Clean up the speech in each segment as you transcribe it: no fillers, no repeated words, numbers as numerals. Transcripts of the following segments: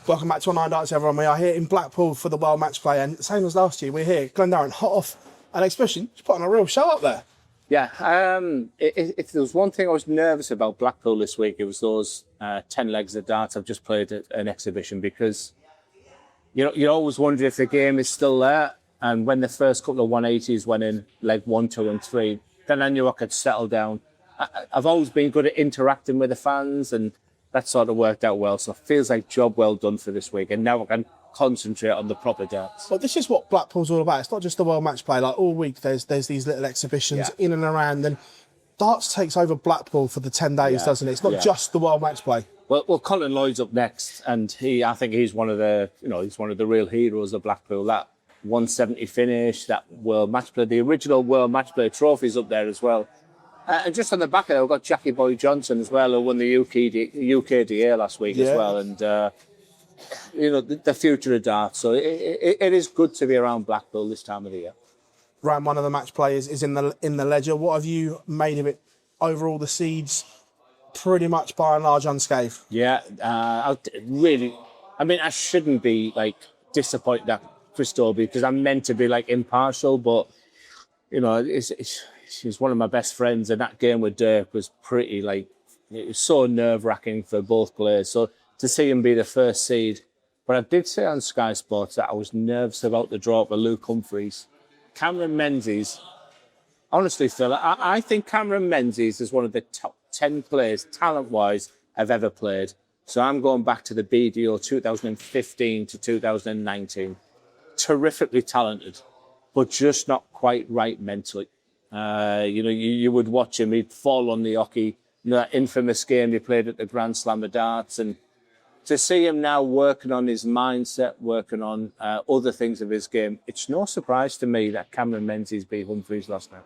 Welcome back to our Nine Darts, everyone. We are here in Blackpool for the World Match Play, and same as last year, we're here. Glen Durrant, hot off an exhibition, just putting a real show up there. Yeah, if there was one thing I was nervous about Blackpool this week, it was those 10 legs of darts I've just played at an exhibition, because you always wonder if the game is still there. And when the first couple of 180s went in, leg 1, 2 and 3, then I knew I could settle down. I've always been good at interacting with the fans, and that sort of worked out well. So it feels like job well done for this week. And now I can concentrate on the proper darts. Well, this is what Blackpool's all about. It's not just the World Match Play. Like all week, there's these little exhibitions in and around. And darts takes over Blackpool for the 10 days, doesn't it? It's not just the World Match Play. Well, Colin Lloyd's up next, and I think he's one of the, he's one of the real heroes of Blackpool. That 170 finish, that World Match Play, the original World Match Play trophies up there as well. And just on the back of it, we've got Jackie Boy Johnson as well, who won the UKDA last week as well. And, the future of darts. So it is good to be around Blackpool this time of the year. Round one of the match players is in the ledger. What have you made of it overall? The seeds pretty much by and large unscathed. Yeah, I shouldn't be disappointed at Christophe, because I'm meant to be impartial, but she's one of my best friends, and that game with Dirk was pretty it was so nerve-wracking for both players. So to see him be the first seed, but I did say on Sky Sports that I was nervous about the draw for Luke Humphries. Cameron Menzies, honestly, Phil, I think Cameron Menzies is one of the top 10 players, talent-wise, I've ever played. So I'm going back to the BDO 2015 to 2019. Terrifically talented, but just not quite right mentally. You would watch him, he'd fall on the hockey, that infamous game he played at the Grand Slam of Darts, and to see him now working on his mindset, working on other things of his game, it's no surprise to me that Cameron Menzies beat Humphries last night.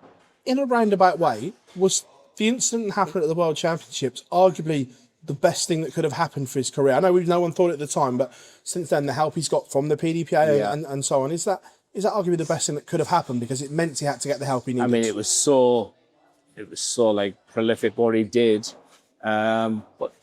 In a roundabout way, was the incident that happened at the World Championships arguably the best thing that could have happened for his career? I know no one thought it at the time, but since then, the help he's got from the PDPA and so on, is that arguably the best thing that could have happened, because it meant he had to get the help he needed? I mean, it was so prolific what he did. But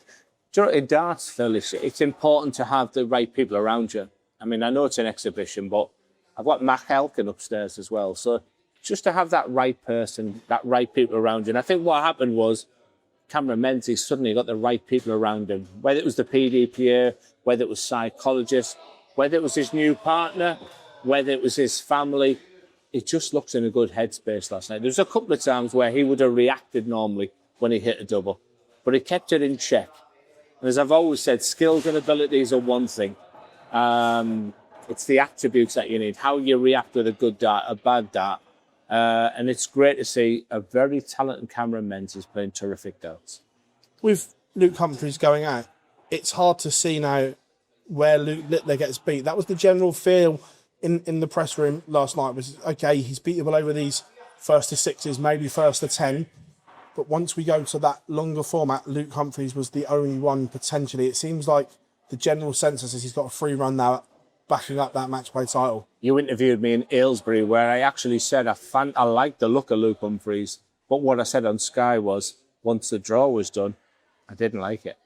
in darts, Phil, it's important to have the right people around you. I mean, I know it's an exhibition, but I've got Mac Elkin upstairs as well. So just to have that right person, that right people around you. And I think what happened was Cameron Menzies suddenly got the right people around him, whether it was the PDPA, whether it was psychologists, whether it was his new partner, whether it was his family. It just looks in a good headspace last night. There was a couple of times where he would have reacted normally when he hit a double, but he kept it in check. And as I've always said, skills and abilities are one thing. It's the attributes that you need, how you react with a good dart, a bad dart. And it's great to see a very talented Cameron Menzies playing terrific darts. With Luke Humphries going out, it's hard to see now where Luke Littler gets beat. That was the general feel in the press room last night, was, okay, he's beatable over these first to sixes, maybe first to 10. But once we go to that longer format, Luke Humphries was the only one potentially. It seems like the general census is he's got a free run now backing up that match play title. You interviewed me in Aylesbury, where I actually said I liked the look of Luke Humphries, but what I said on Sky was, once the draw was done, I didn't like it.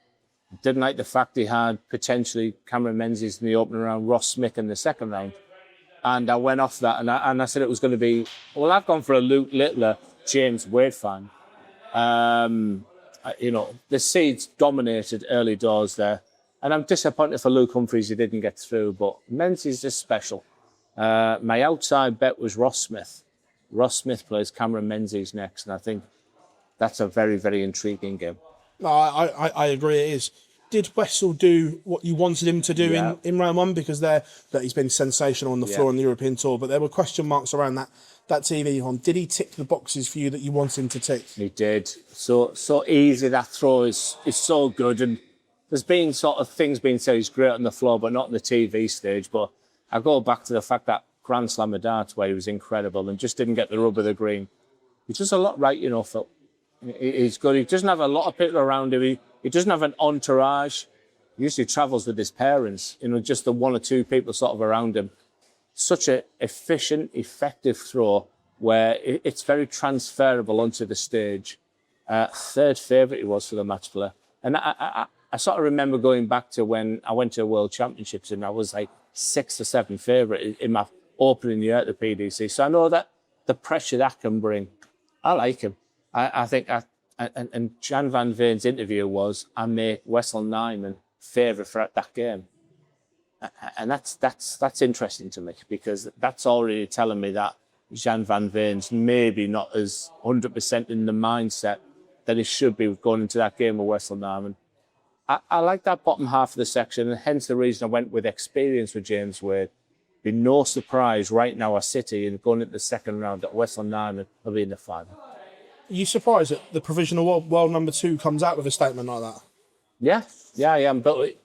I didn't like the fact he had potentially Cameron Menzies in the opening round, Ross Smith in the second round. And I went off that, and I said it was going to be, well, I've gone for a Luke Littler, James Wade fan. The seeds dominated early doors there. And I'm disappointed for Luke Humphries he didn't get through, but Menzies is special. My outside bet was Ross Smith. Ross Smith plays Cameron Menzies next, and I think that's a very, very intriguing game. No, I agree it is. Did Wessel do what you wanted him to do in round one? Because that he's been sensational on the floor on the European Tour, but there were question marks around that TV on. Did he tick the boxes for you that you want him to tick? He did. So easy, that throw is so good, and there's been sort of things being said he's great on the floor, but not on the TV stage. But I go back to the fact that Grand Slam of Darts, where he was incredible and just didn't get the rub of the green. He does a lot right, Phil. He's good. He doesn't have a lot of people around him. He doesn't have an entourage. He usually travels with his parents, just the one or two people sort of around him. Such an efficient, effective throw where it's very transferable onto the stage. Third favourite he was for the match play. And I sort of remember going back to when I went to World Championships and I was like 6th or 7th favourite in my opening year at the PDC. So I know that the pressure that can bring. I like him. I think, and Jan van Veen's interview was, I make Wessel Nijman favourite for that game. And that's interesting to me, because that's already telling me that Jan van Veen's maybe not as 100% in the mindset that he should be going into that game with Wessel Nijman. I like that bottom half of the section, and hence the reason I went with experience with James Wade. Be no surprise right now at City and going into the second round that Wessel Nijman will be in the final. Are you surprised that the provisional world number 2 comes out with a statement like that? Yeah, I am. But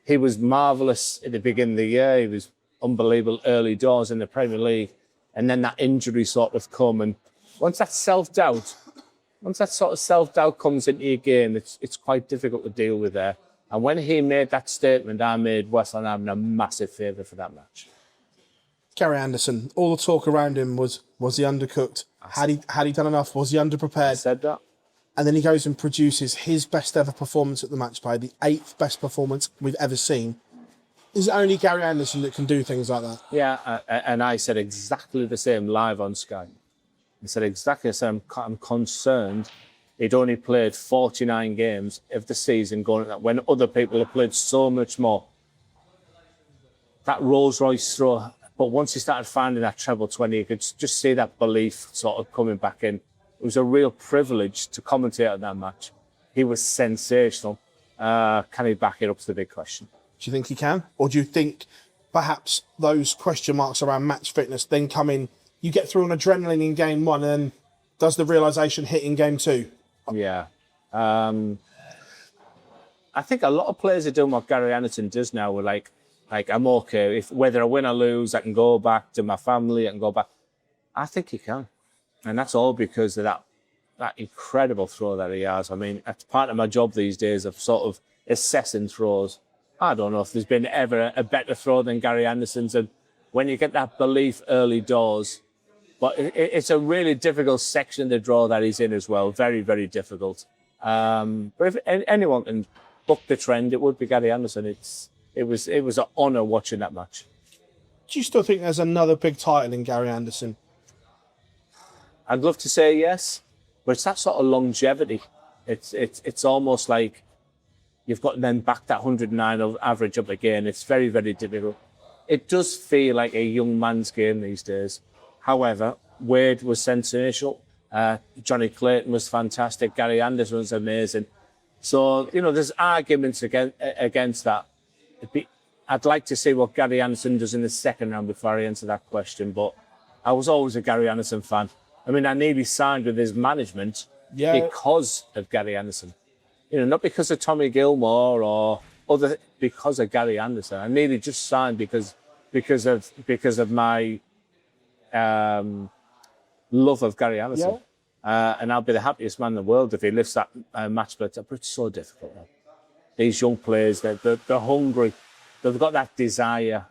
he was marvellous at the beginning of the year. He was unbelievable early doors in the Premier League. And then that injury sort of come. And once that sort of self-doubt comes into your game, it's quite difficult to deal with there. And when he made that statement, I made Wessel Nijman a massive favour for that match. Gary Anderson, all the talk around him was he undercooked? Had he done enough? Was he underprepared? I said that. And then he goes and produces his best ever performance at the match play, the 8th best performance we've ever seen. Is it only Gary Anderson that can do things like that? Yeah, and I said exactly the same live on Sky. I said exactly the same. I'm concerned he'd only played 49 games of the season going at when other people have played so much more. That Rolls Royce throw. But once he started finding that treble 20, you could just see that belief sort of coming back in. It was a real privilege to commentate on that match. He was sensational. Can he back it up to the big question? Do you think he can? Or do you think perhaps those question marks around match fitness then come in, you get through on adrenaline in game 1 and then does the realisation hit in game 2? Yeah. I think a lot of players are doing what Gary Anderson does now. We're like I'm okay. If whether I win or lose, I can go back to my family, I can go back. I think he can. And that's all because of that incredible throw that he has. I mean, it's part of my job these days of sort of assessing throws. I don't know if there's been ever a better throw than Gary Anderson's. And when you get that belief early doors, but it's a really difficult section of the draw that he's in as well. Very, very difficult. But if anyone can buck the trend, it would be Gary Anderson. It was an honour watching that match. Do you still think there's another big title in Gary Anderson? I'd love to say yes, but it's that sort of longevity. It's almost like you've got to then back that 109 average up again. It's very, very difficult. It does feel like a young man's game these days. However, Wade was sensational. Johnny Clayton was fantastic. Gary Anderson was amazing. So, there's arguments against that. I'd like to see what Gary Anderson does in the second round before I answer that question, but I was always a Gary Anderson fan. I mean, I nearly signed with his management because of Gary Anderson. Not because of Tommy Gilmore or because of Gary Anderson. I nearly just signed because of my love of Gary Anderson. Yeah. And I'll be the happiest man in the world if he lifts that match play. But it's so difficult now. These young players, they're hungry. They've got that desire.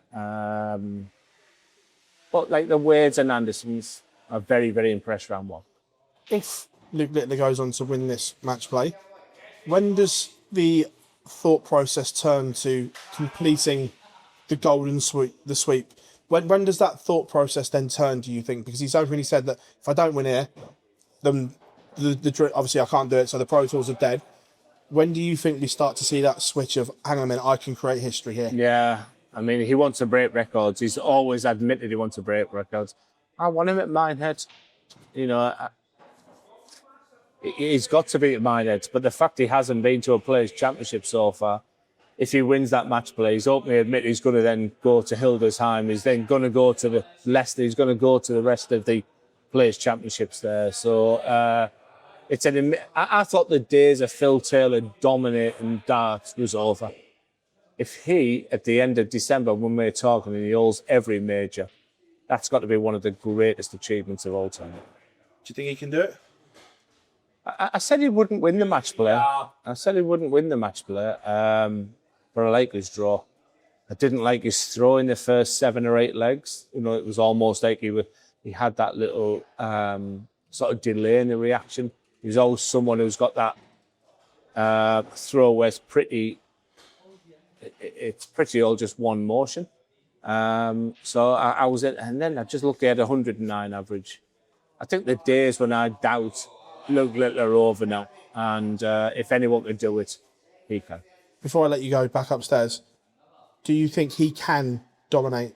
But like the Wades and Andersons are very, very impressed round 1. If Luke Littler goes on to win this match play, when does the thought process turn to completing the golden sweep, the sweep? When does that thought process then turn, do you think? Because he's openly said that if I don't win here, then obviously I can't do it, so the Pro Tours are dead. When do you think we start to see that switch of, hang on a minute, I can create history here? Yeah, I mean, he wants to break records. He's always admitted he wants to break records. I want him at Minehead. He's got to be at Minehead. But the fact he hasn't been to a Players' Championship so far, if he wins that match play, he's openly admitted he's going to then go to Hildesheim. He's then going to go to the Leicester. He's going to go to the rest of the Players' Championships there. So I thought the days of Phil Taylor dominating darts was over. If he, at the end of December, when we're talking, and he holds every major, that's got to be one of the greatest achievements of all time. Do you think he can do it? I said he wouldn't win the match play. But I like his draw. I didn't like his throw in the first 7 or 8 legs. It was almost like he had that little sort of delay in the reaction. He was always someone who's got that throw was it's pretty all just one motion. So I was in, and then I just looked at 109 average. I think the days when I doubt Luke Little are over now, and if anyone can do it, he can. Before I let you go back upstairs, do you think he can dominate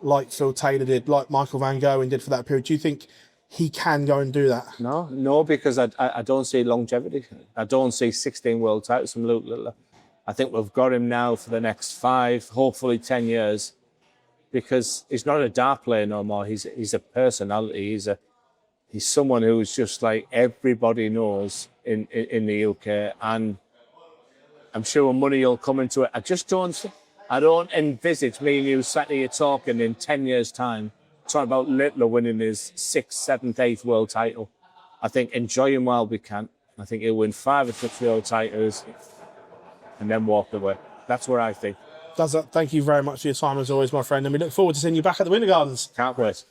like Phil Taylor did, like Michael Van Gerwen did for that period? Do you think he can go and do that? No, because I don't see longevity. I don't see 16 world titles from Luke Littler. I think we've got him now for the next 5, hopefully 10 years, because he's not a dart player no more. He's a personality. He's someone who's just like everybody knows in the UK, and I'm sure money will come into it. I don't envisage me and you sat here talking in 10 years' time, talking about Littler winning his 6th, 7th, 8th world title. I think enjoy him while we can. I think he'll win 5 or 6 world titles and then walk away. That's what I think. Thank you very much for your time as always, my friend, and we look forward to seeing you back at the Winter Gardens. Can't wait.